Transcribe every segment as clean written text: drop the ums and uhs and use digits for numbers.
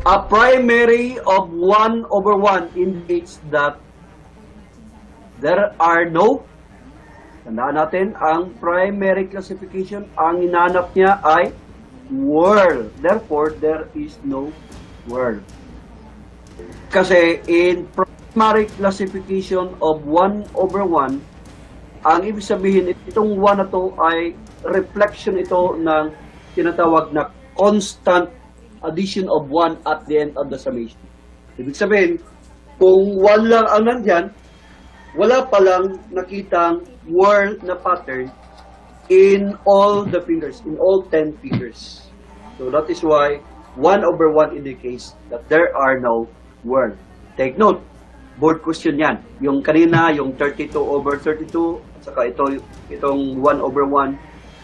A primary of 1/1 indicates that there are no, tandaan natin, ang primary classification, ang inanap niya ay world. Therefore, there is no world. Kasi in primary classification of 1/1, ang ibig sabihin, itong 1 na to ay reflection ito ng tinatawag na constant addition of 1 at the end of the summation. Ibig sabihin, kung 1 lang ang nandyan, wala palang nakitang word na pattern in all the fingers, in all 10 fingers. So that is why 1/1 indicates that there are no word. Take note, board question yan. Yung kanina, yung 32/32, at saka itong 1/1,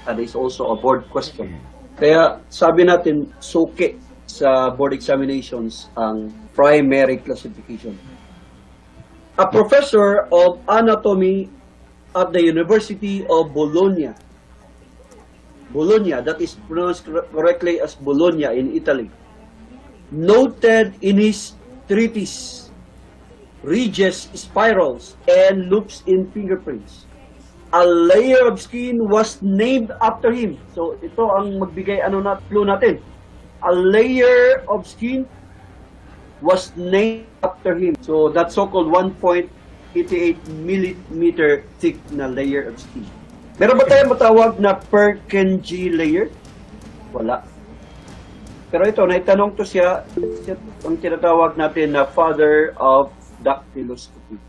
that is also a board question. Kaya sabi natin, suki sa board examinations ang primary classification. A professor of anatomy at the University of Bologna, that is pronounced correctly as Bologna in Italy, noted in his treatise ridges, spirals, and loops in fingerprints. A layer of skin was named after him. So ito ang magbigay clue natin. A layer of skin was named after him. So that so-called 1.88 millimeter thick na layer of skin. Meron ba tayo matawag na Purkinje layer? Wala. Pero ito, naitanong to siya ang tinatawag natin na father of dactyloscopy.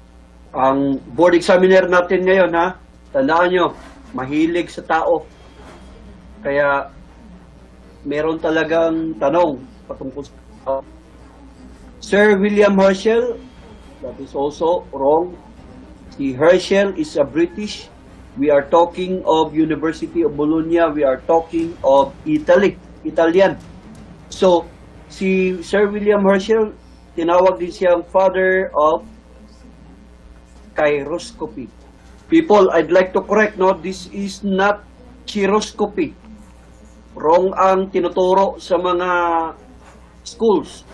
Ang board examiner natin ngayon, ha, tandaan nyo, mahilig sa tao. Kaya meron talagang tanong patungkol sa Sir William Herschel. That is also wrong. Si Herschel is a British. We are talking of University of Bologna. We are talking of Italian. So, si Sir William Herschel, tinawag din siyang father of chiroscopy. People, I'd like to correct, no, this is not chiroscopy. Wrong ang tinuturo sa mga schools.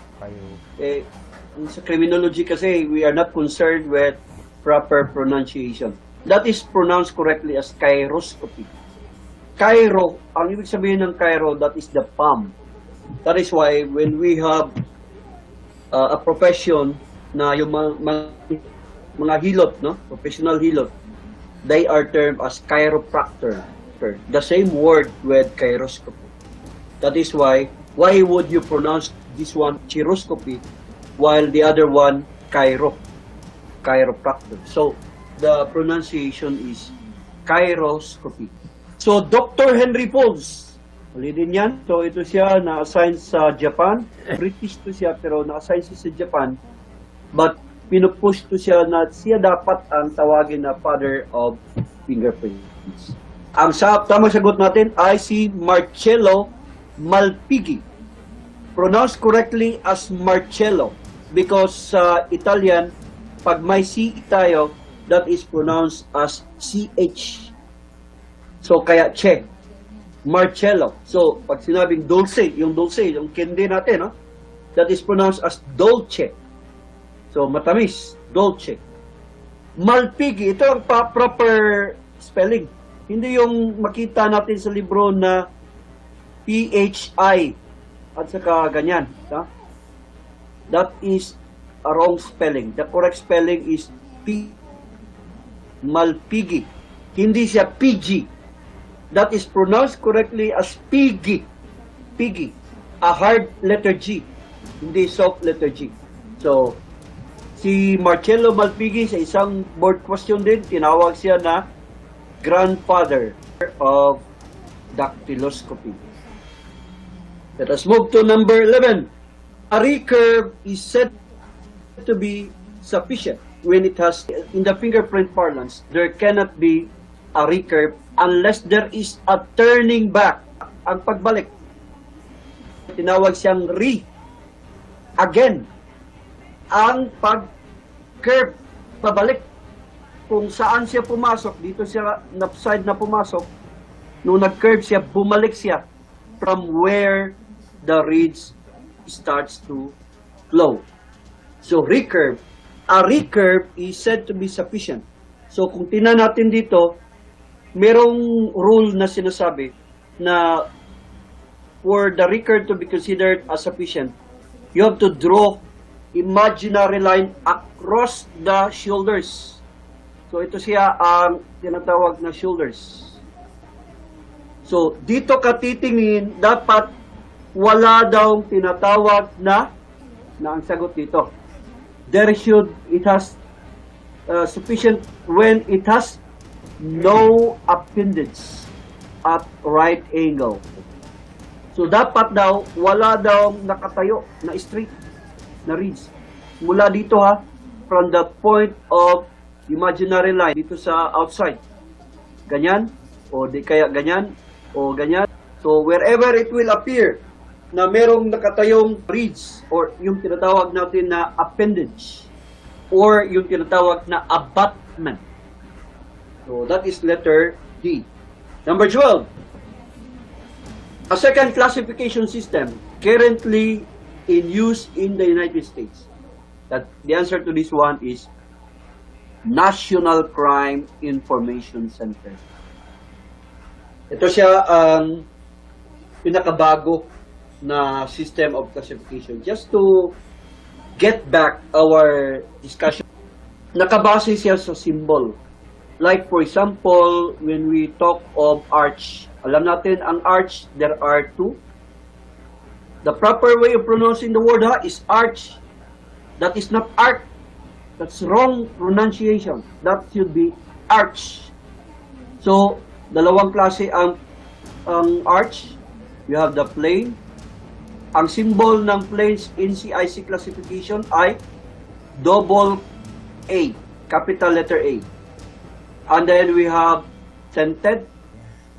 Sa criminology kasi, we are not concerned with proper pronunciation. That is pronounced correctly as chiroscopy. Chiro, ang ibig sabihin ng chiro, that is the palm. That is why when we have a profession na yung mga hilot, no? Professional hilot, they are termed as chiropractor. The same word with chiroscopy. That is why would you pronounce this one chiroscopy while the other one chiropractor? So the pronunciation is chiroscopy. So Dr. Henry Folds, mali din yan. So ito siya na-assign sa Japan. British to siya pero na-assign siya sa Japan. But pinupush to siya na siya dapat ang tawagin na father of fingerprints. Ang tamang sagot natin ay si Marcello Malpighi. Pronounced correctly as Marcello because sa Italian, pag may C tayo, that is pronounced as CH. So kaya che, Marcello. So pag sinabing dulce, yung candy natin, no? That is pronounced as dolce. So matamis, dolce. Malpighi, ito ang proper spelling. Hindi yung makita natin sa libro na PHI at saka ganyan. Ha? That is a wrong spelling. The correct spelling is Malpighi. Hindi siya PG. That is pronounced correctly as Piggy. Piggy. A hard letter G. Hindi soft letter G. So, si Marcello Malpighi sa isang board question din, tinawag siya na grandfather of dactyloscopy. Let us move to number 11. A recurve is said to be sufficient when it has, in the fingerprint parlance, there cannot be a recurve unless there is a turning back. Ang pagbalik, tinawag siyang again. Ang pag-curve, pabalik, kung saan siya pumasok, dito siya side na pumasok, nung nag-curve siya, bumalik siya from where the reeds starts to flow. So recurve. A recurve is said to be sufficient. So kung tingnan natin dito, merong rule na sinasabi na for the recurve to be considered as sufficient, you have to draw imaginary line across the shoulders. So ito siya ang tinatawag na shoulders. So dito ka titingin, dapat wala daw tinatawag na ang sagot dito. It has sufficient when it has no appendage at right angle. So dapat daw, wala daw nakatayo na straight na ridge. Mula dito ha, from the point of imaginary line, dito sa outside. Ganyan, o di kaya ganyan, o ganyan. So wherever it will appear na merong nakatayong ridge or yung tinatawag natin na appendage or yung tinatawag na abutment. So that is letter D. Number 12. A second classification system currently in use in the United States. That the answer to this one is National Crime Information Center. Ito siya ang pinakabago na system of classification. Just to get back our discussion, nakabase siya sa symbol. Like for example, when we talk of arch, alam natin ang arch, there are two. The proper way of pronouncing the word is arch. That is not arc. That's wrong pronunciation. That should be arch. So, dalawang klase ang arch. You have the plane. Ang symbol ng planes in CIC classification ay double A, capital letter A. And then we have centered,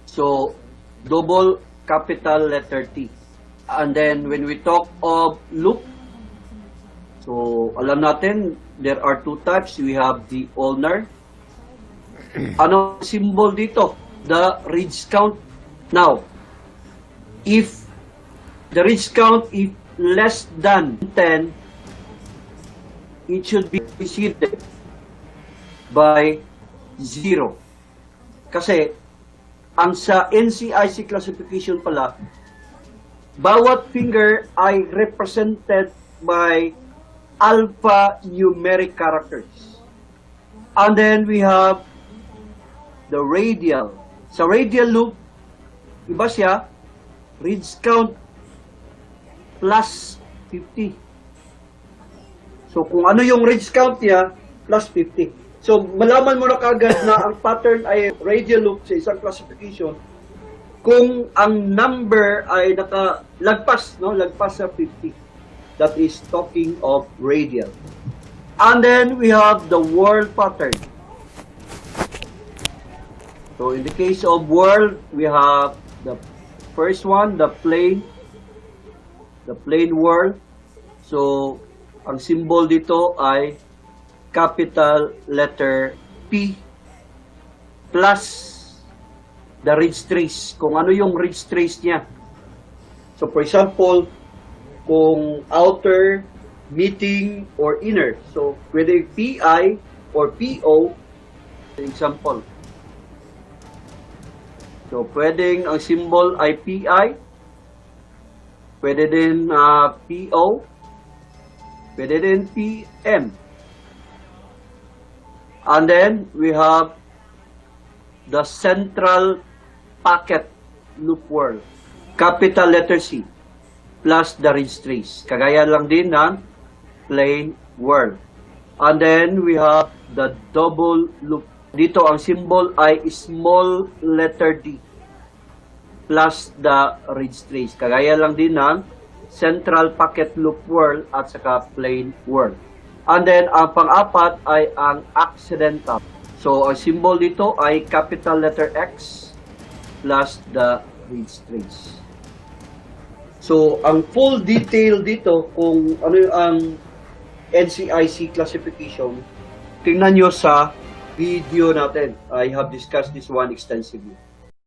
so double capital letter T. And then when we talk of loop, so alam natin, there are two types. We have the ulnar. Ano symbol dito? The ridge count. Now, if the ridge count is less than 10, it should be preceded by 0. Kasi, ang sa NCIC classification pala, bawat finger ay represented by alphanumeric characters. And then we have the radial. Sa radial loop, iba siya, ridge count plus 50. So, kung ano yung ridge count niya, plus 50. So, malaman mo na kagad na ang pattern ay radial loop sa isang classification kung ang number ay nakalagpas, no? Lagpas sa 50. That is talking of radial. And then, we have the whirl pattern. So, in the case of whirl, we have the first one, the plane whirl. So, ang symbol dito ay capital letter P plus the ridge trace. Kung ano yung ridge trace niya. So, for example, kung outer, meeting, or inner. So, whether PI or PO, example. So, pwedeng ang symbol ay PI, pwede din PO, pwede din PM. And then, we have the central packet loop whirl. Capital letter C plus the ridge trace. Kagaya lang din ng plain whirl. And then, we have the double loop. Dito, ang symbol ay small letter D plus the ridge trace. Kagaya lang din ng central packet loop whirl at saka plain whirl. And then, ang pang-apat ay ang accidental. So, ang symbol dito ay capital letter X plus the ridge trace. So, ang full detail dito kung ano ang NCIC classification, tingnan nyo sa video natin. I have discussed this one extensively.